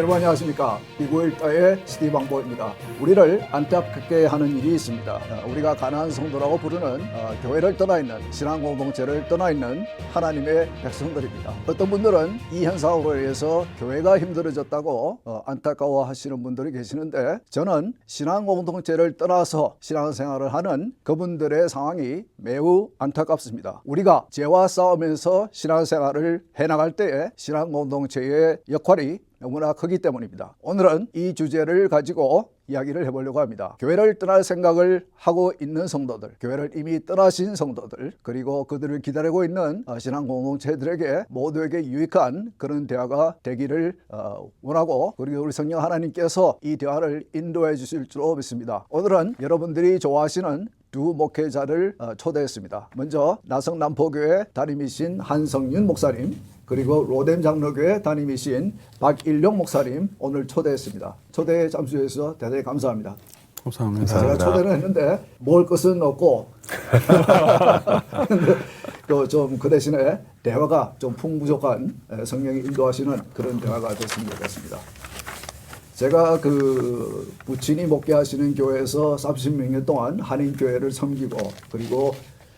여러분 안녕하십니까. 이구일다의 스티방보입니다. 우리를 안타깝게 하는 일이 있습니다. 우리가 가난한 성도라고 부르는 교회를 떠나 있는 신앙 공동체를 떠나 있는 하나님의 백성들입니다. 어떤 분들은 이 현상으로 인해서 교회가 힘들어졌다고 안타까워하시는 분들이 계시는데, 저는 신앙 공동체를 떠나서 신앙생활을 하는 그분들의 상황이 매우 안타깝습니다. 우리가 죄와 싸우면서 신앙생활을 해나갈 때에 신앙 공동체의 역할이 너무나 크기 때문입니다. 오늘은 이 주제를 가지고 이야기를 해보려고 합니다. 교회를 떠날 생각을 하고 있는 성도들, 교회를 이미 떠나신 성도들, 그리고 그들을 기다리고 있는 신앙 공동체들에게 모두에게 유익한 그런 대화가 되기를 원하고, 그리고 우리 성령 하나님께서 이 대화를 인도해 주실 줄로 믿습니다. 오늘은 여러분들이 좋아하시는 두 목회자를 초대했습니다. 먼저 나성남포교회 담임이신 한성윤 목사님, 그리고 로뎀 장로교회 담임이신 박일용 목사님 오늘 초대했습니다. 초대에 잠수해서 대단히 감사합니다. 감사합니다. 제가 초대를 했는데 먹을 것은 없고 그 대신에 대화가 좀 풍부족한 성령이 인도하시는 그런 대화가 됐으면 좋겠습니다. 제가 그 부친이 목회하시는 교회에서 30몇 년 동안 한인교회를 섬기고, 그리고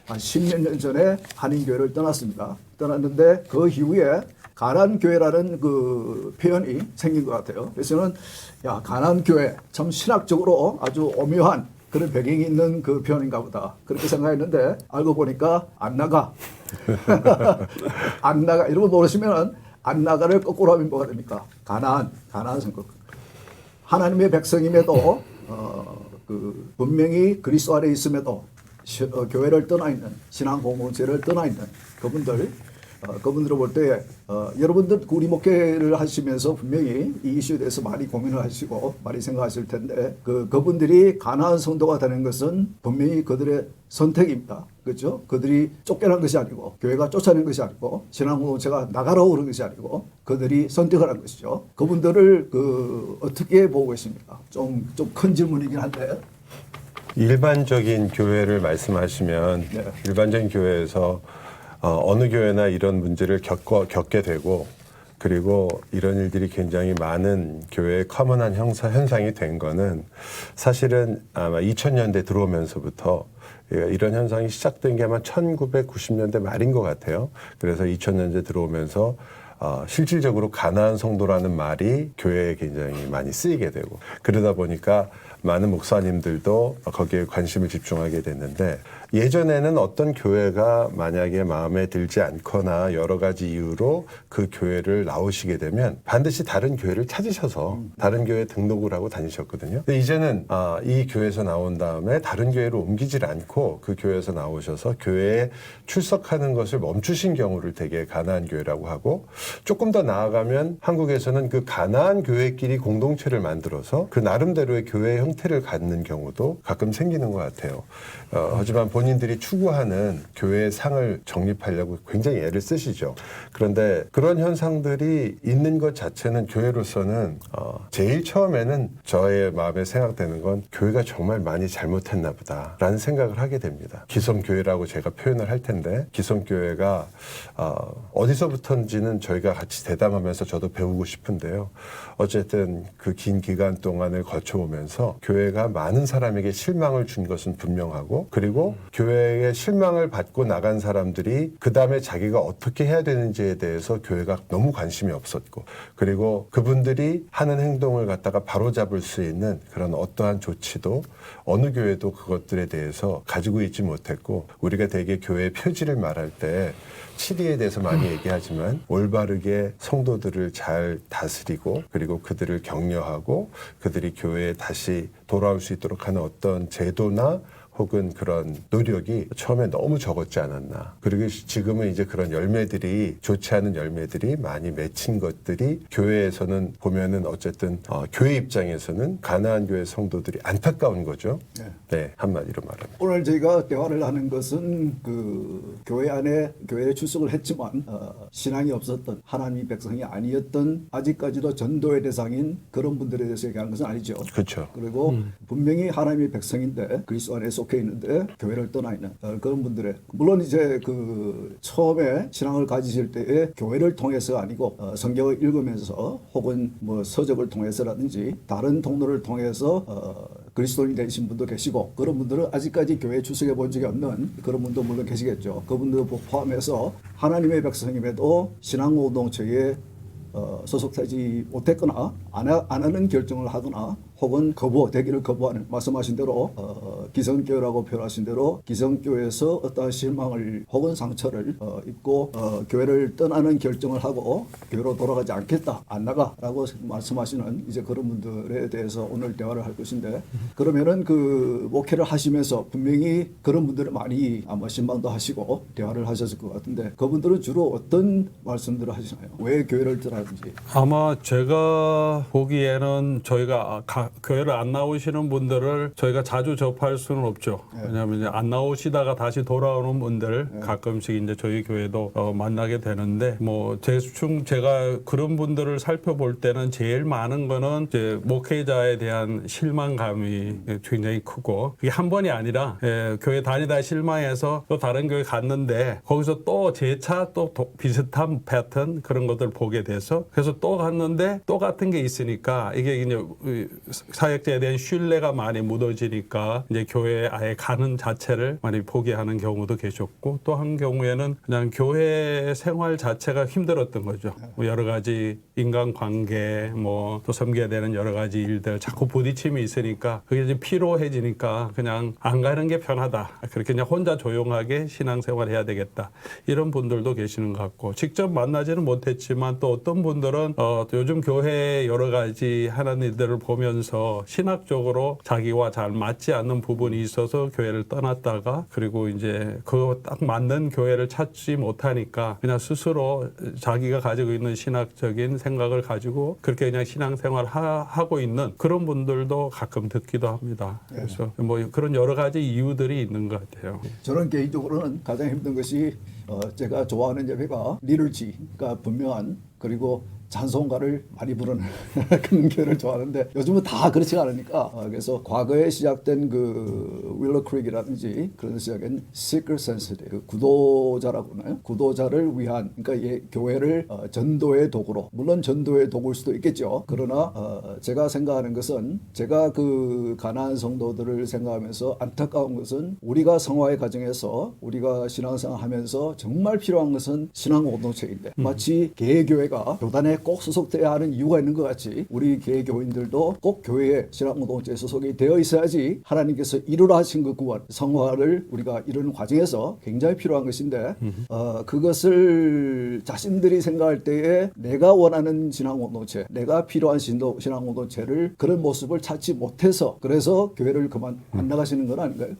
한 10몇 년 전에 한인교회를 떠났습니다. 떠났는데 그 이후에 가난교회라는 그 표현이 생긴 것 같아요. 그래서 저는 가난교회 참 신학적으로 아주 오묘한 그런 배경이 있는 그 표현인가 보다, 그렇게 생각했는데 알고 보니까 안 나가. 안 나가. 이런 거 모르시면 안 나가를 거꾸로 하면 뭐가 됩니까? 가난 성격. 하나님의 백성임에도 분명히 그리스도 안에 있음에도 교회를 떠나 있는, 신앙 공동체를 떠나 있는 그분들을 볼 때 여러분들 우리 목회를 하시면서 분명히 이 이슈에 대해서 많이 고민을 하시고 많이 생각하실 텐데, 그분들이 가난한 성도가 되는 것은 분명히 그들의 선택입니다. 그렇죠? 그들이 쫓겨난 것이 아니고, 교회가 쫓아낸 것이 아니고, 신앙 공동체가 나가라고 그런 것이 아니고, 그들이 선택을 한 것이죠. 그분들을 어떻게 보고 계십니까? 좀 큰 질문이긴 한데. 일반적인 교회를 말씀하시면, 네. 일반적인 교회에서 어느 교회나 이런 문제를 겪게 되고, 그리고 이런 일들이 굉장히 많은 교회의 커먼한 현상이 된 거는 사실은 아마 2000년대 들어오면서부터 이런 현상이 시작된 게 아마 1990년대 말인 것 같아요. 그래서 2000년대 들어오면서 실질적으로 가난한 성도라는 말이 교회에 굉장히 많이 쓰이게 되고, 그러다 보니까 많은 목사님들도 거기에 관심을 집중하게 됐는데, 예전에는 어떤 교회가 만약에 마음에 들지 않거나 여러 가지 이유로 그 교회를 나오시게 되면 반드시 다른 교회를 찾으셔서 다른 교회에 등록을 하고 다니셨거든요. 근데 이제는 이 교회에서 나온 다음에 다른 교회로 옮기질 않고 그 교회에서 나오셔서 교회에 출석하는 것을 멈추신 경우를 되게 가나안 교회라고 하고, 조금 더 나아가면 한국에서는 그 가나안 교회끼리 공동체를 만들어서 그 나름대로의 교회 형태를 갖는 경우도 가끔 생기는 것 같아요. 하지만 본인들이 추구하는 교회의 상을 정립하려고 굉장히 애를 쓰시죠. 그런데 그런 현상들이 있는 것 자체는 교회로서는 제일 처음에는 저의 마음에 생각되는 건 교회가 정말 많이 잘못했나 보다라는 생각을 하게 됩니다. 기성교회라고 제가 표현을 할 텐데, 기성교회가 어디서부터인지는 저희가 같이 대담하면서 저도 배우고 싶은데요. 어쨌든 그 긴 기간 동안을 거쳐오면서 교회가 많은 사람에게 실망을 준 것은 분명하고, 그리고 교회에 실망을 받고 나간 사람들이 그 다음에 자기가 어떻게 해야 되는지에 대해서 교회가 너무 관심이 없었고, 그리고 그분들이 하는 행동을 갖다가 바로잡을 수 있는 그런 어떠한 조치도 어느 교회도 그것들에 대해서 가지고 있지 못했고, 우리가 되게 교회의 표지를 말할 때 치리에 대해서 많이 얘기하지만 올바르게 성도들을 잘 다스리고, 그리고 그들을 격려하고 그들이 교회에 다시 돌아올 수 있도록 하는 어떤 제도나 혹은 그런 노력이 처음에 너무 적었지 않았나. 그리고 지금은 이제 그런 열매들이, 좋지 않은 열매들이 많이 맺힌 것들이 교회에서는 보면은 어쨌든 교회 입장에서는 가나안 교회 성도들이 안타까운 거죠. 네, 한마디로 말하면. 오늘 저희가 대화를 하는 것은 그 교회 안에 교회에 출석을 했지만 신앙이 없었던, 하나님의 백성이 아니었던, 아직까지도 전도의 대상인 그런 분들에 대해서 얘기하는 것은 아니죠. 그렇죠. 그리고 분명히 하나님의 백성인데 그리스도 안에 속 속해 있는데 교회를 떠나 있는 그런 분들의, 물론 이제 그 처음에 신앙을 가지실 때에 교회를 통해서 아니고 성경을 읽으면서 혹은 뭐 서적을 통해서라든지 다른 통로를 통해서 그리스도인이 되신 분도 계시고, 그런 분들은 아직까지 교회에 출석해 본 적이 없는 그런 분도 물론 계시겠죠. 그분들 포함해서 하나님의 백성임에도 신앙공동체에 소속되지 못했거나 안 하는 결정을 하거나 혹은 되기를 거부하는, 말씀하신 대로 기성교회라고 표현하신 대로 기성교회에서 어떠한 실망을 혹은 상처를 입고 교회를 떠나는 결정을 하고 교회로 돌아가지 않겠다, 안 나가라고 말씀하시는 이제 그런 분들에 대해서 오늘 대화를 할 것인데, 그러면은 그 목회를 하시면서 분명히 그런 분들을 많이 아마 신방도 하시고 대화를 하셨을 것 같은데, 그분들은 주로 어떤 말씀들을 하시나요? 왜 교회를 떠나는지? 아마 제가 보기에는 저희가 교회를 안 나오시는 분들을 저희가 자주 접할 수는 없죠. 왜냐하면 이제 안 나오시다가 다시 돌아오는 분들 가끔씩 이제 저희 교회도 만나게 되는데, 뭐 대충 제가 그런 분들을 살펴볼 때는 제일 많은 거는 이제 목회자에 대한 실망감이 굉장히 크고, 그게 한 번이 아니라 교회 다니다 실망해서 또 다른 교회 갔는데 거기서 또 재차 또 비슷한 패턴 그런 것들 보게 돼서, 그래서 또 갔는데 또 같은 게 있으니까 이게 이제 사역자에 대한 신뢰가 많이 무너지니까 이제 교회에 아예 가는 자체를 많이 포기하는 경우도 계셨고, 또 한 경우에는 그냥 교회 생활 자체가 힘들었던 거죠. 뭐 여러 가지 인간관계, 뭐 또 섬겨야 되는 여러 가지 일들 자꾸 부딪힘이 있으니까 그게 이제 피로해지니까 그냥 안 가는 게 편하다. 그렇게 그냥 혼자 조용하게 신앙생활 해야 되겠다. 이런 분들도 계시는 것 같고, 직접 만나지는 못했지만 또 어떤 분들은 요즘 교회 여러 가지 하는 일들을 보면서 신학적으로 자기와 잘 맞지 않는 부분이 있어서 교회를 떠났다가, 그리고 이제 그거 딱 맞는 교회를 찾지 못하니까 그냥 스스로 자기가 가지고 있는 신학적인 생각을 가지고 그렇게 그냥 신앙생활 하고 있는 그런 분들도 가끔 듣기도 합니다. 그래서 뭐 그런 여러 가지 이유들이 있는 것 같아요. 저는 개인적으로는 가장 힘든 것이 제가 좋아하는 예배가 리turgy가 분명한, 그리고 찬송가를 많이 부르는 그런 교회를 좋아하는데 요즘은 다 그렇지가 않으니까, 그래서 과거에 시작된 그 윌러 크릭이라든지 그런 시작은 seeker sensitive, 그 구도자라고 하나요? 구도자를 위한, 그러니까 교회를 전도의 도구로, 물론 전도의 도구일 수도 있겠죠. 그러나 제가 생각하는 것은, 제가 그 가나안 성도들을 생각하면서 안타까운 것은, 우리가 성화의 과정에서 우리가 신앙생활 하면서 정말 필요한 것은 신앙 공동체인데, 마치 개교회가 교단에 꼭 소속돼야 하는 이유가 있는 것 같이 우리 개교인들도 꼭 교회에 신앙공동체에 소속이 되어 있어야지 하나님께서 이루라 하신 그 구원, 성화를 우리가 이루는 과정에서 굉장히 필요한 것인데, 그것을 자신들이 생각할 때에 내가 원하는 신앙공동체, 내가 필요한 신앙공동체를, 그런 모습을 찾지 못해서 그래서 교회를 그만 안 나가시는 건 아닌가요?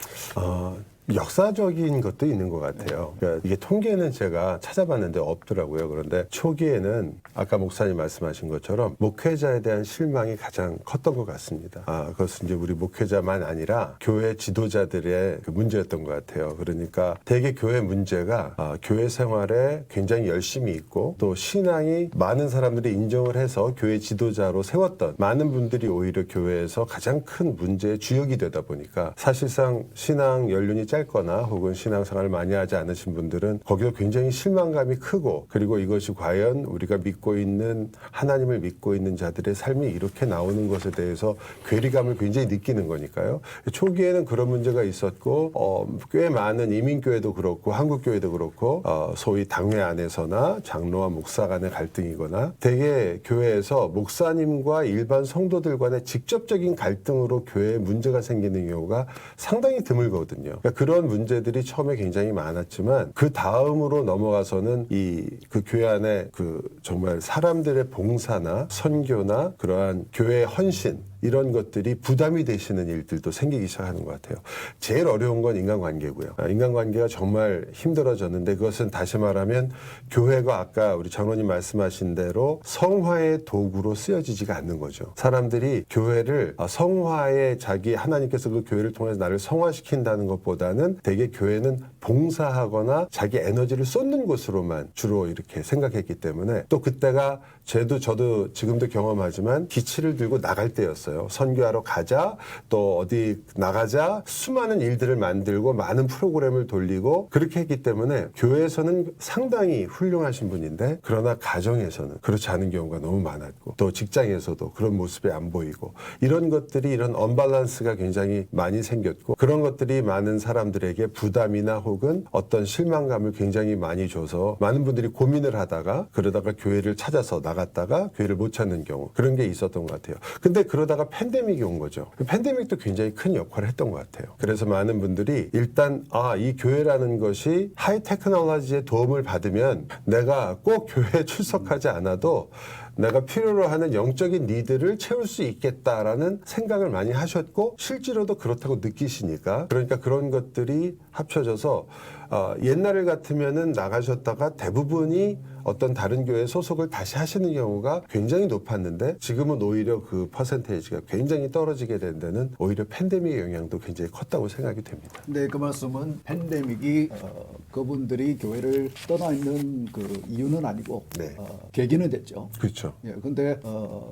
역사적인 것도 있는 것 같아요. 그러니까 이게 통계는 제가 찾아봤는데 없더라고요. 그런데 초기에는 아까 목사님 말씀하신 것처럼 목회자에 대한 실망이 가장 컸던 것 같습니다. 그것은 이제 우리 목회자만 아니라 교회 지도자들의 그 문제였던 것 같아요. 그러니까 대개 교회 문제가 교회 생활에 굉장히 열심히 있고, 또 신앙이 많은 사람들이 인정을 해서 교회 지도자로 세웠던 많은 분들이 오히려 교회에서 가장 큰 문제의 주역이 되다 보니까, 사실상 신앙 연륜이 짧거나 혹은 신앙생활을 많이 하지 않으신 분들은 거기서 굉장히 실망감이 크고, 그리고 이것이 과연 우리가 믿고 있는 하나님을 믿고 있는 자들의 삶이 이렇게 나오는 것에 대해서 괴리감을 굉장히 느끼는 거니까요. 초기에는 그런 문제가 있었고, 꽤 많은 이민교회도 그렇고 한국교회도 그렇고 소위 당회 안에서나 장로와 목사 간의 갈등이거나, 대개 교회에서 목사님과 일반 성도들 간의 직접적인 갈등으로 교회에 문제가 생기는 경우가 상당히 드물거든요. 그러니까 그런 문제들이 처음에 굉장히 많았지만, 그 다음으로 넘어가서는 그 교회 안에 그 정말 사람들의 봉사나 선교나 그러한 교회의 헌신, 이런 것들이 부담이 되시는 일들도 생기기 시작하는 것 같아요. 제일 어려운 건 인간관계고요. 인간관계가 정말 힘들어졌는데, 그것은 다시 말하면 교회가 아까 우리 장로님 말씀하신 대로 성화의 도구로 쓰여지지가 않는 거죠. 사람들이 교회를 성화의 자기 하나님께서 그 교회를 통해서 나를 성화시킨다는 것보다는 대개 교회는 봉사하거나 자기 에너지를 쏟는 곳으로만 주로 이렇게 생각했기 때문에, 또 그때가 저도 지금도 경험하지만 기치를 들고 나갈 때였어요. 있었어요. 선교하러 가자, 또 어디 나가자, 수많은 일들을 만들고 많은 프로그램을 돌리고 그렇게 했기 때문에 교회에서는 상당히 훌륭하신 분인데 그러나 가정에서는 그렇지 않은 경우가 너무 많았고 또 직장에서도 그런 모습이 안 보이고 이런 것들이 이런 언밸런스가 굉장히 많이 생겼고 그런 것들이 많은 사람들에게 부담이나 혹은 어떤 실망감을 굉장히 많이 줘서 많은 분들이 고민을 하다가 그러다가 교회를 찾아서 나갔다가 교회를 못 찾는 경우 그런 게 있었던 것 같아요. 근데 그러다가 팬데믹이 온 거죠. 팬데믹도 굉장히 큰 역할을 했던 것 같아요. 그래서 많은 분들이 일단 이 교회라는 것이 하이 테크놀로지의 도움을 받으면 내가 꼭 교회에 출석하지 않아도 내가 필요로 하는 영적인 니드를 채울 수 있겠다라는 생각을 많이 하셨고 실제로도 그렇다고 느끼시니까 그러니까 그런 것들이 합쳐져서 옛날 같으면은 나가셨다가 대부분이 어떤 다른 교회 소속을 다시 하시는 경우가 굉장히 높았는데 지금은 오히려 그 퍼센테이지가 굉장히 떨어지게 된 데는 오히려 팬데믹의 영향도 굉장히 컸다고 생각이 됩니다. 네, 그 말씀은 팬데믹이 그분들이 교회를 떠나 있는 그 이유는 아니고 네. 계기는 됐죠. 그렇죠. 예, 근데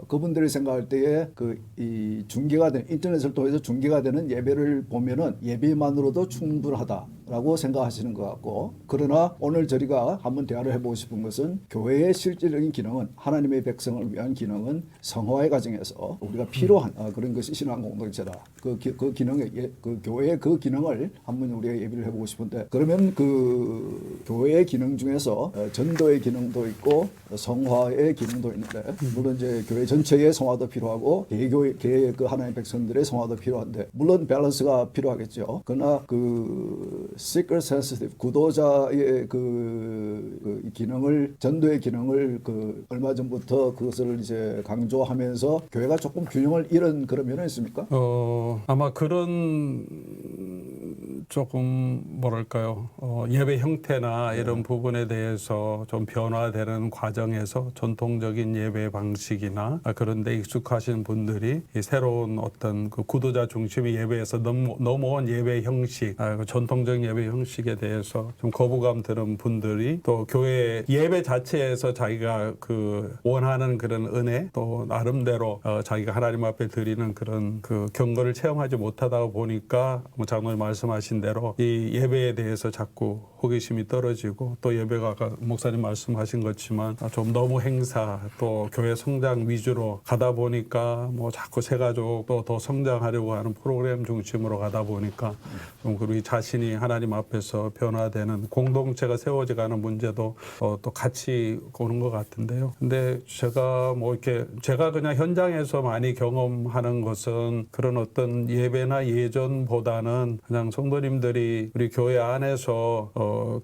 그분들이 생각할 때에 이 중계가 되는 인터넷을 통해서 중계가 되는 예배를 보면은 예배만으로도 충분하다라고 생각하시는 것 같고 그러나 오늘 저희가 한번 대화를 해보고 싶은 것은 교회의 실질적인 기능은 하나님의 백성을 위한 기능은 성화의 과정에서 우리가 필요한 그런 것이 신앙 공동체다. 그 기능의 그 교회의 그 기능을 한번 우리가 예비를 해보고 싶은데 그러면 그 교회의 기능 중에서 전도의 기능도 있고 성화의 기능도 있는데 물론 이제 교회 전체의 성화도 필요하고 개의 그 하나님의 백성들의 성화도 필요한데 물론 밸런스가 필요하겠죠. 그러나 그 seeker sensitive 구도자의 그 기능을 전도의 기능을 그 얼마 전부터 그것을 이제 강조하면서 교회가 조금 균형을 잃은 그런 면은 있습니까? 아마 그런 조금 뭐랄까요 예배 형태나 이런 부분에 대해서 좀 변화되는 과정에서 전통적인 예배 방식이나 그런 데 익숙하신 분들이 이 새로운 어떤 그 구도자 중심의 예배에서 넘어온 예배 형식, 그 전통적인 예배 형식에 대해서 좀 거부감 드는 분들이 또 교회 예배 자체에서 자기가 그 원하는 그런 은혜 또 나름대로 자기가 하나님 앞에 드리는 그런 그 경건을 체험하지 못하다 보니까 뭐 장로님 말씀하신 대로 이 예배에 대해서 자꾸 호기심이 떨어지고 또 예배가 아까 목사님 말씀하신 것지만 좀 너무 행사 또 교회 성장 위주로 가다 보니까 뭐 자꾸 새가족 또 더 성장하려고 하는 프로그램 중심으로 가다 보니까 좀 우리 자신이 하나님 앞에서 변화되는 공동체가 세워져가는 문제도 또 같이 오는 것 같은데요. 근데 제가 뭐 이렇게 제가 그냥 현장에서 많이 경험하는 것은 그런 어떤 예배나 예전보다는 그냥 성도님들이 우리 교회 안에서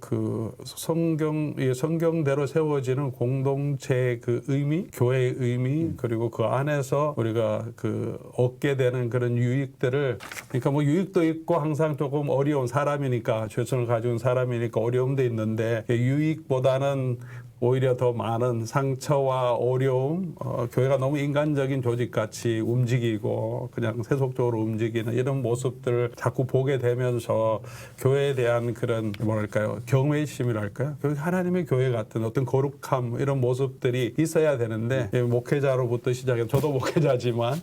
그 성경대로 세워지는 공동체의 그 의미, 교회의 의미, 그리고 그 안에서 우리가 그 얻게 되는 그런 유익들을 그러니까 뭐 유익도 있고 항상 조금 어려운 사람이니까 최선을 가지고 사람이니까 어려움도 있는데 유익보다는 오히려 더 많은 상처와 어려움, 교회가 너무 인간적인 조직같이 움직이고 그냥 세속적으로 움직이는 이런 모습들을 자꾸 보게 되면서 교회에 대한 그런 뭐랄까요 경외심이랄까요 하나님의 교회 같은 어떤 거룩함 이런 모습들이 있어야 되는데 목회자로부터 시작해서 저도 목회자지만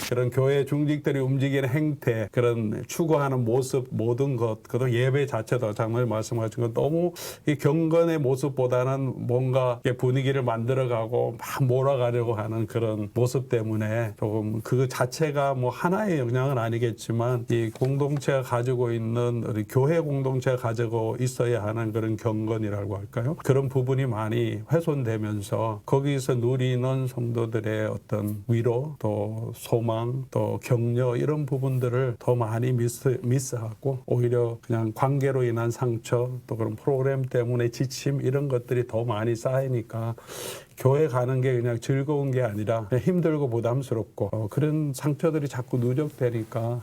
그런 교회 중직들이 움직이는 행태 그런 추구하는 모습 모든 것 그리고 예배 자체도 장로님 말씀하신 건 너무 이 경건의 모습보다는 뭔가 분위기를 만들어가고 막 몰아가려고 하는 그런 모습 때문에 조금 그 자체가 뭐 하나의 영향은 아니겠지만 이 공동체가 가지고 있는 우리 교회 공동체가 가지고 있어야 하는 그런 경건이라고 할까요? 그런 부분이 많이 훼손되면서 거기서 누리는 성도들의 어떤 위로 또 소망 또 격려 이런 부분들을 더 많이 미스하고 오히려 그냥 관계로 인한 상처 또 그런 프로그램 때문에 지침 이런 것들이 더 많이 쌓이니까 교회 가는 게 그냥 즐거운 게 아니라 그냥 힘들고 부담스럽고 그런 상처들이 자꾸 누적되니까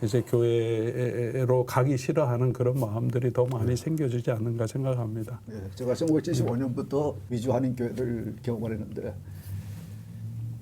이제 교회로 가기 싫어하는 그런 마음들이 더 많이 생겨지지 않는가 생각합니다. 네, 제가 1975년부터 위주 한인 교회를 경험을 했는데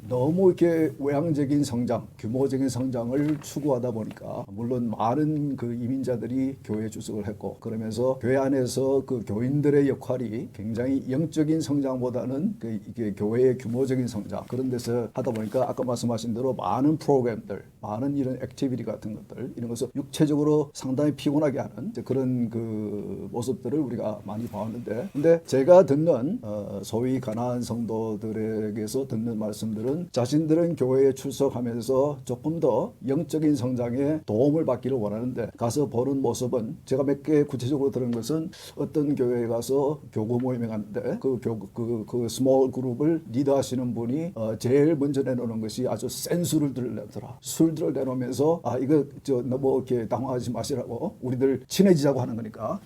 너무 이렇게 외향적인 성장, 규모적인 성장을 추구하다 보니까 물론 많은 그 이민자들이 교회에 출석을 했고 그러면서 교회 안에서 그 교인들의 역할이 굉장히 영적인 성장보다는 그 이게 교회의 규모적인 성장 그런 데서 하다 보니까 아까 말씀하신 대로 많은 프로그램들, 많은 이런 액티비티 같은 것들 이런 것을 육체적으로 상당히 피곤하게 하는 이제 그런 그 모습들을 우리가 많이 봐왔는데 근데 제가 듣는 소위 가나안 성도들에게서 듣는 말씀들은 자신들은 교회에 출석하면서 조금 더 영적인 성장에 도움을 받기를 원하는데 가서 보는 모습은 제가 몇 개 구체적으로 들은 것은 어떤 교회에 가서 교구 모임에 갔는데 그 스몰 그룹을 리드하시는 분이 제일 먼저 내놓는 것이 아주 센 술을 내더라. 술들을 내놓으면서 이거 너무 이렇게 당황하지 마시라고 우리들 친해지자고 하는 거니까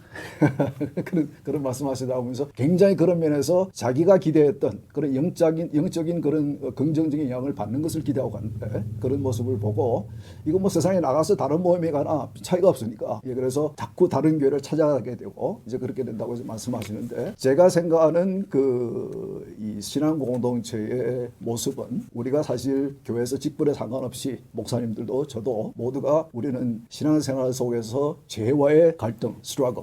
그런 말씀하시다 보면서 굉장히 그런 면에서 자기가 기대했던 그런 영적인 그런 긍정적인 영향을 받는 것을 기대하고 갔는데 그런 모습을 보고 이거 뭐 세상에 나가서 다른 모임에 가나 차이가 없으니까 그래서 자꾸 다른 교회를 찾아가게 되고 이제 그렇게 된다고 말씀하시는데 제가 생각하는 이 신앙 공동체의 모습은 우리가 사실 교회에서 직분에 상관없이 목사님들도 저도 모두가 우리는 신앙생활 속에서 죄와의 갈등,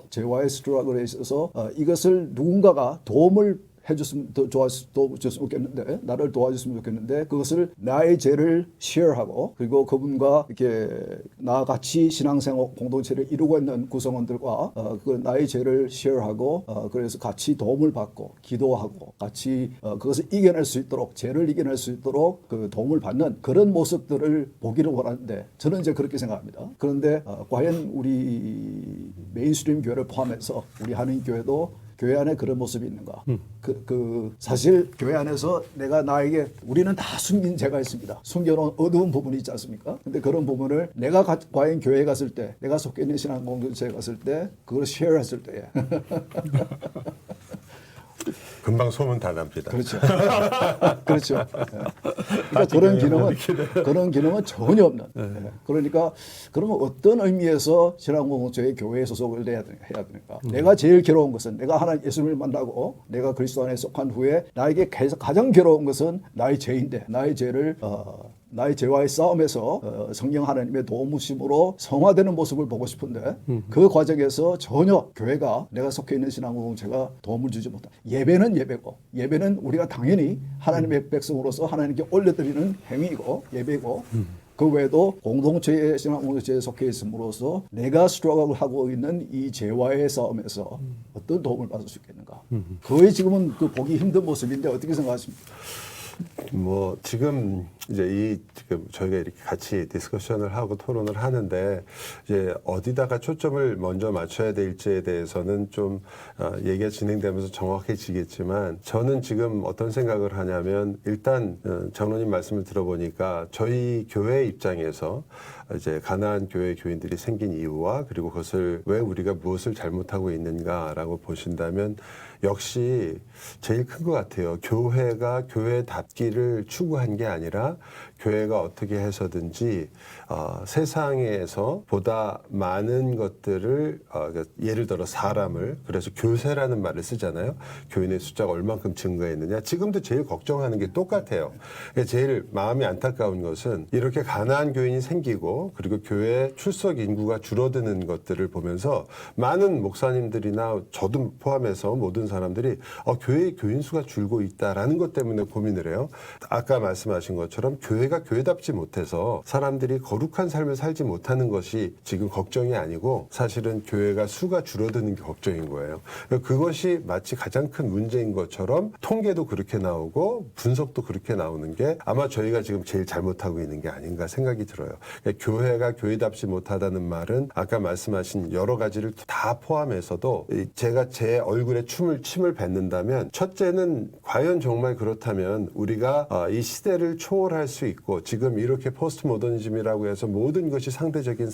죄와의 스트러글에 있어서 이것을 누군가가 도움을 해줬으면 더 좋았으면 좋겠는데 나를 도와줬으면 좋겠는데 그것을 나의 죄를 쉐어하고 그리고 그분과 이렇게 나같이 신앙생활 공동체를 이루고 있는 구성원들과 그 나의 죄를 쉐어하고 그래서 같이 도움을 받고 기도하고 같이 그것을 이겨낼 수 있도록 죄를 이겨낼 수 있도록 그 도움을 받는 그런 모습들을 보기를 원하는데 저는 이제 그렇게 생각합니다. 그런데 과연 우리 메인스트림 교회를 포함해서 우리 한인교회도 교회 안에 그런 모습이 있는가? 사실 교회 안에서 나에게 우리는 다 숨긴 죄가 있습니다. 숨겨놓은 어두운 부분이 있지 않습니까? 근데 그런 부분을 내가 과연 교회에 갔을 때, 내가 속해 있는 신앙 공동체에 갔을 때, 그걸 쉐어했을 때에. 금방 소문 다 납니다. 그렇죠. 그렇죠. 그러니까 그런 기능은 전혀 없는. 그러니까 그러면 어떤 의미에서 신앙공동체의 교회에 소속을 해야 되는가? 내가 제일 괴로운 것은 내가 하나님 예수님을 만나고 내가 그리스도 안에 속한 후에 나에게 가장 괴로운 것은 나의 죄인데 나의 죄를 나의 죄와의 싸움에서 성령 하나님의 도우심으로 성화되는 모습을 보고 싶은데 그 과정에서 전혀 교회가 내가 속해 있는 신앙공동체가 도움을 주지 못한다. 예배는 예배고 예배는 우리가 당연히 하나님의 백성으로서 하나님께 올려드리는 행위이고 예배고 그 외에도 공동체의 신앙공동체에 속해 있음으로써 내가 스트러글을 하고 있는 이 죄와의 싸움에서 어떤 도움을 받을 수 있겠는가. 거의 지금은 그 보기 힘든 모습인데 어떻게 생각하십니까? 지금 지금 저희가 이렇게 같이 디스커션을 하고 토론을 하는데 이제 어디다가 초점을 먼저 맞춰야 될지에 대해서는 좀 얘기가 진행되면서 정확해지겠지만 저는 지금 어떤 생각을 하냐면 일단 장로님 말씀을 들어보니까 저희 교회 입장에서 이제 가나안 교회 교인들이 생긴 이유와 그리고 그것을 왜 우리가 무엇을 잘못하고 있는가라고 보신다면 역시 제일 큰 것 같아요. 교회가 교회답기를 추구한 게 아니라 교회가 어떻게 해서든지 세상에서 보다 많은 것들을 예를 들어 사람을 그래서 교세라는 말을 쓰잖아요. 교인의 숫자가 얼만큼 증가했느냐. 지금도 제일 걱정하는 게 똑같아요. 제일 마음이 안타까운 것은 이렇게 가나안 교인이 생기고 그리고 교회 출석 인구가 줄어드는 것들을 보면서 많은 목사님들이나 저도 포함해서 모든 사람들이 교회의 교인 수가 줄고 있다라는 것 때문에 고민을 해요. 아까 말씀하신 것처럼 교회가 교회답지 못해서 사람들이 거룩한 삶을 살지 못하는 것이 지금 걱정이 아니고 사실은 교회가 수가 줄어드는 게 걱정인 거예요. 그것이 마치 가장 큰 문제인 것처럼 통계도 그렇게 나오고 분석도 그렇게 나오는 게 아마 저희가 지금 제일 잘못하고 있는 게 아닌가 생각이 들어요. 교회가 교회답지 못하다는 말은 아까 말씀하신 여러 가지를 다 포함해서도 제가 제 얼굴에 침을 뱉는다면 첫째는 과연 정말 그렇다면 우리가 이 시대를 초월할 수 있고 있고 지금 이렇게 포스트 모더니즘이라고 해서 모든 것이 상대적인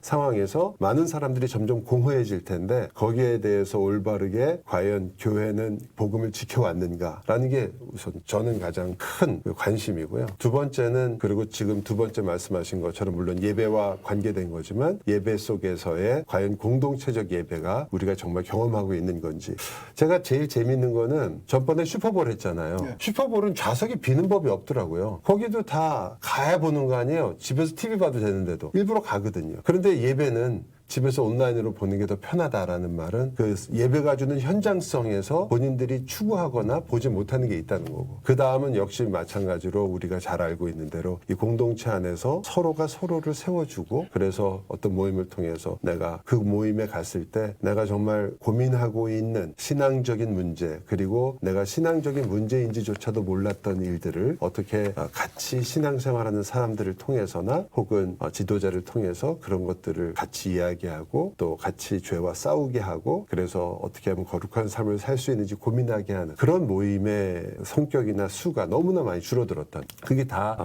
상황에서 많은 사람들이 점점 공허해질 텐데 거기에 대해서 올바르게 과연 교회는 복음을 지켜왔는가라는 게 우선 저는 가장 큰 관심이고요. 두 번째는 그리고 지금 두 번째 말씀하신 것처럼 물론 예배와 관계된 거지만 예배 속에서의 과연 공동체적 예배가 우리가 정말 경험하고 있는 건지. 제가 제일 재밌는 거는 전번에 슈퍼볼 했잖아요. 슈퍼볼은 좌석이 비는 법이 없더라고요. 거기도 다 가야 보는 거 아니에요. 집에서 TV 봐도 되는데도 일부러 가거든요. 그런데 예배는 집에서 온라인으로 보는 게 더 편하다라는 말은 그 예배가 주는 현장성에서 본인들이 추구하거나 보지 못하는 게 있다는 거고 그 다음은 역시 마찬가지로 우리가 잘 알고 있는 대로 이 공동체 안에서 서로가 서로를 세워주고 그래서 어떤 모임을 통해서 내가 그 모임에 갔을 때 내가 정말 고민하고 있는 신앙적인 문제 그리고 내가 신앙적인 문제인지조차도 몰랐던 일들을 어떻게 같이 신앙생활하는 사람들을 통해서나 혹은 지도자를 통해서 그런 것들을 같이 이야기하고 또 같이 죄와 싸우게 하고 그래서 어떻게 하면 거룩한 삶을 살 수 있는지 고민하게 하는 그런 모임의 성격이나 수가 너무나 많이 줄어들었던 그게 다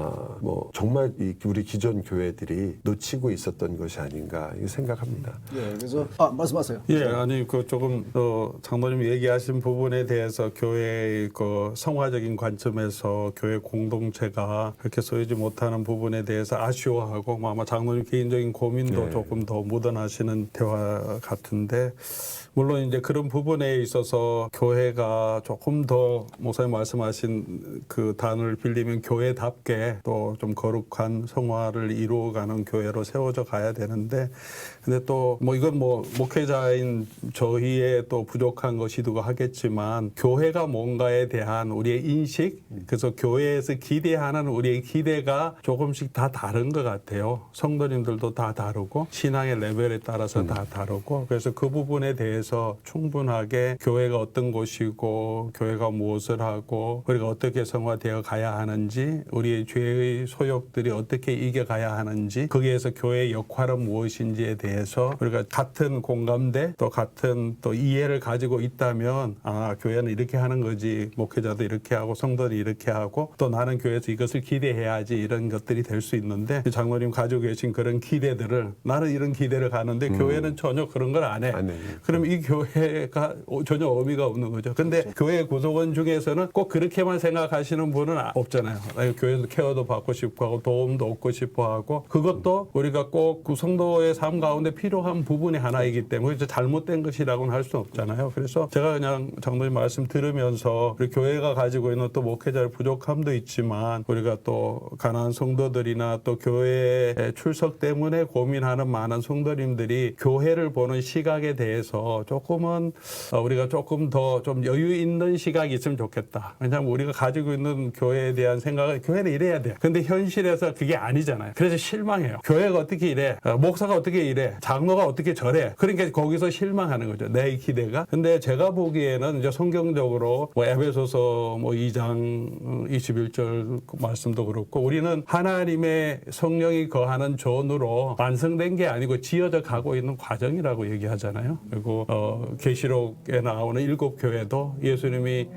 뭐 정말 우리 기존 교회들이 놓치고 있었던 것이 아닌가 이렇게 생각합니다. 예, 그래서 말씀하세요. 예, 아니 그 조금 장로님 얘기하신 부분에 대해서 교회의 그 성화적인 관점에서 교회 공동체가 그렇게 서이지 못하는 부분에 대해서 아쉬워하고 아마 장로님 개인적인 고민도 조금 더 묻어나시는 대화 같은데 물론 이제 그런 부분에 있어서 교회가 조금 더 목사님 말씀하신 그 단어를 빌리면 교회답게 또 좀 거룩한 성화를 이루어가는 교회로 세워져 가야 되는데 근데 또 뭐 이건 뭐 목회자인 저희의 또 부족한 것이기도 하겠지만 교회가 뭔가에 대한 우리의 인식 그래서 교회에서 기대하는 우리의 기대가 조금씩 다 다른 것 같아요. 성도님들도 다 다르고 신앙의 레벨에 따라서 다 다르고 그래서 그 부분에 대해서 충분하게 교회가 어떤 곳이고 교회가 무엇을 하고 우리가 어떻게 성화되어 가야 하는지 우리의 죄의 소욕들이 어떻게 이겨가야 하는지 거기에서 교회의 역할은 무엇인지에 대해서 우리가 같은 공감대 또 같은 또 이해를 가지고 있다면 교회는 이렇게 하는 거지 목회자도 이렇게 하고 성도는 이렇게 하고 또 나는 교회에서 이것을 기대해야지 이런 것들이 될 수 있는데 장로님 가지고 계신 그런 기대들을 나는 이런 기대를 가는데 교회는 전혀 그런 걸 안 해. 그럼 이 교회가 전혀 의미가 없는 거죠. 근데 교회 구성원 중에서는 꼭 그렇게만 생각하시는 분은 없잖아요. 교회에서 케어도 받고 싶어 하고 도움도 얻고 싶어 하고 그것도 우리가 꼭 성도의 삶 가운데 필요한 부분이 하나이기 때문에 잘못된 것이라고는 할 수는 없잖아요. 그래서 제가 그냥 장로님 말씀 들으면서 우리 교회가 가지고 있는 또 목회자의 부족함도 있지만 우리가 또 가난한 성도들이나 또 교회에 출석 때문에 고민하는 많은 성도님들이 교회를 보는 시각에 대해서 조금은 우리가 조금 더 좀 여유 있는 시각이 있으면 좋겠다. 왜냐하면 우리가 가지고 있는 교회에 대한 생각은 교회는 이래야 돼. 근데 현실에서 그게 아니잖아요. 그래서 실망해요. 교회가 어떻게 이래? 목사가 어떻게 이래? 장로가 어떻게 저래? 그러니까 거기서 실망하는 거죠. 내 기대가. 근데 제가 보기에는 이제 성경적으로 뭐 에베소서 뭐 2장 21절 말씀도 그렇고 우리는 하나님의 성령이 거하는 존으로 완성된 게 아니고 지어져 가고 있는 과정이라고 얘기하잖아요. 그리고 계시록에 나오는 7 교회도 예수님이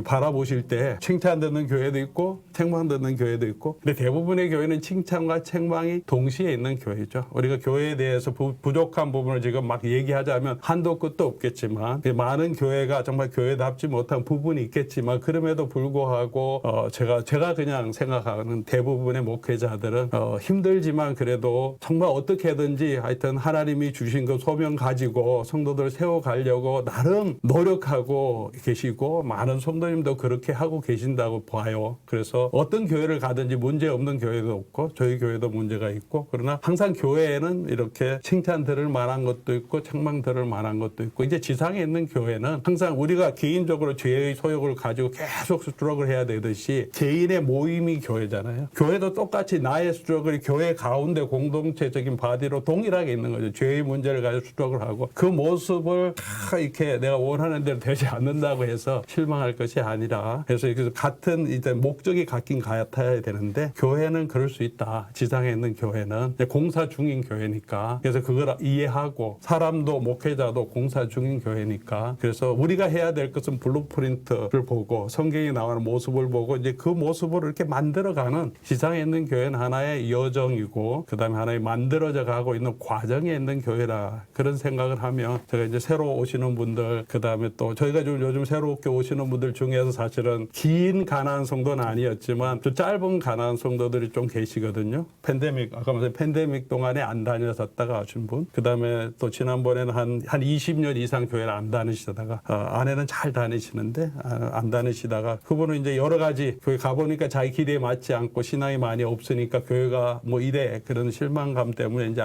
바라보실 때 칭찬 듣는 교회도 있고 책망 듣는 교회도 있고 근데 대부분의 교회는 칭찬과 책망이 동시에 있는 교회죠. 우리가 교회에 대해서 부족한 부분을 지금 막 얘기하자면 한도 끝도 없겠지만 많은 교회가 정말 교회답지 못한 부분이 있겠지만 그럼에도 불구하고 제가 그냥 생각하는 대부분의 목회자들은 힘들지만 그래도 정말 어떻게든지 하여튼 하나님이 주신 그 소명 가지고 성도들 세워가려고 나름 노력하고 계시고 많은 성도님도 그렇게 하고 계신다고 봐요. 그래서 어떤 교회를 가든지 문제 없는 교회도 없고 저희 교회도 문제가 있고 그러나 항상 교회에는 이렇게 칭찬 들을 만한 것도 있고 책망 들을 만한 것도 있고 이제 지상에 있는 교회는 항상 우리가 개인적으로 죄의 소욕을 가지고 계속 스트럭을 해야 되듯이 개인의 모임이 교회잖아요. 교회도 똑같이 나의 스트럭을 교회 가운데 공동체적인 바디로 동일하게 있는 거죠. 죄의 문제를 가지고 추적을 하고 그 모습을 다 이렇게 내가 원하는 대로 되지 않는다고 해서 실망할 것이 아니라 그래서 같은 이제 목적이 같긴 같아야 되는데 교회는 그럴 수 있다. 지상에 있는 교회는 공사 중인 교회니까 그래서 그걸 이해하고 사람도 목회자도 공사 중인 교회니까 그래서 우리가 해야 될 것은 블루프린트를 보고 성경에 나오는 모습을 보고 이제 그 모습을 이렇게 만들어가는 지상에 있는 교회는 하나의 여정이고 그다음에 하나의 만들어져 가고 있는 과정에 있는 교회라 그런 생각을 하면 제가 이제 새로 오시는 분들 그다음에 또 저희가 요즘 새롭게 오시는 분들 중에서 사실은 긴 가나안 성도는 아니었지만 좀 짧은 가나안 성도들이 좀 계시거든요. 팬데믹 아까 말씀 팬데믹 동안에 안 다녔었다가 오신 분 그다음에 또 지난번에는 한 20년 이상 교회를 안 다니시다가 아내는 잘 다니시는데 안 다니시다가 그분은 이제 여러 가지 교회 가보니까 자기 기대에 맞지 않고 신앙이 많이 없으니까 교회가 뭐 이래 그런 실망감 때문에 이제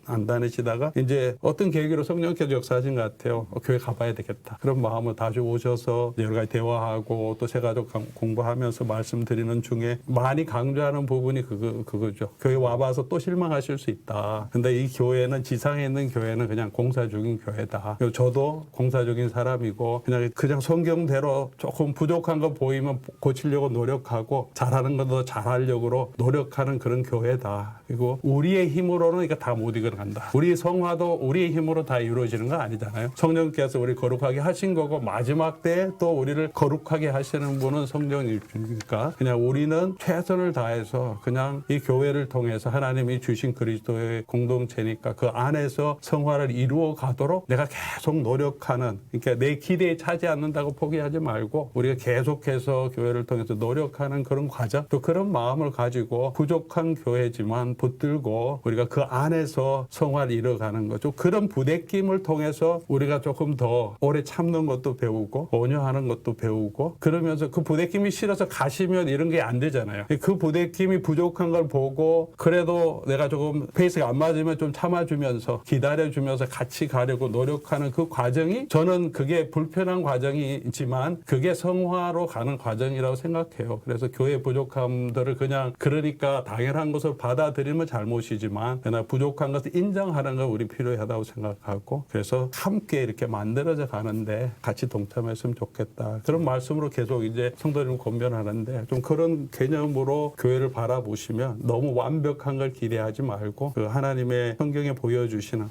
안 다니시다가 이제 어떤 계기로 성령께서 역사하신 것 같아요. 교회 가봐야 되겠다. 그런 마음을 다시 오셔서 여러 가지 대화하고 또 새가족 공부하면서 말씀드리는 중에 많이 강조하는 부분이 그거죠. 교회 와봐서 또 실망하실 수 있다. 근데 이 교회는 지상에 있는 교회는 그냥 공사 중인 교회다. 저도 공사 중인 사람이고 그냥 성경대로 조금 부족한 거 보이면 고치려고 노력하고 잘하는 건 더 잘하려고 노력하는 그런 교회다. 그리고 우리의 힘으로는 이거 다 못 이겨간다. 우리의 성화도 우리의 힘으로 다 이루어지는 거 아니잖아요. 성령께서 우리 거룩하게 하신 거고 마지막 때에 또 우리를 거룩하게 하시는 분은 성령이니까 그냥 우리는 최선을 다해서 그냥 이 교회를 통해서 하나님이 주신 그리스도의 공동체니까 그 안에서 성화를 이루어 가도록 내가 계속 노력하는 그러니까 내 기대에 차지 않는다고 포기하지 말고 우리가 계속해서 교회를 통해서 노력하는 그런 과정 또 그런 마음을 가지고 부족한 교회지만 붙들고 우리가 그 안에서 성화를 이뤄가는 거죠. 그런 부대낌을 통해서 우리가 조금 더 오래 참는 것도 배우고 온유하는 것도 배우고 그러면서 그 부대낌이 싫어서 가시면 이런 게 안 되잖아요. 그 부대낌이 부족한 걸 보고 그래도 내가 조금 페이스가 안 맞으면 좀 참아주면서 기다려주면서 같이 가려고 노력하는 그 과정이 저는 그게 불편한 과정이지만 그게 성화로 가는 과정이라고 생각해요. 그래서 교회 부족함들을 그냥 그러니까 당연한 것을 받아들이면 잘못이지만 그러나 부족한 것을 인정하는 건 우리 필요하다고 생각하고 그래서 함께 이렇게 만들어져 가는데 같이 동참했으면 좋겠다. 그런 말씀으로 계속 이제 성도님을 권면하는데 좀 그런 개념으로 교회를 바라보시면 너무 완벽한 걸 기대하지 말고 그 하나님의 성경에 보여주시는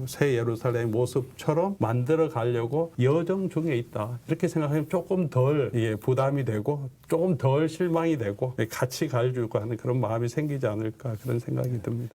새 예루살렘의 모습처럼 만들어 가려고 여정 중에 있다. 이렇게 생각하면 조금 덜 부담이 되고 조금 덜 실망이 되고 같이 가려고 하는 그런 마음이 생기지 않을까 그런 생각이 듭니다.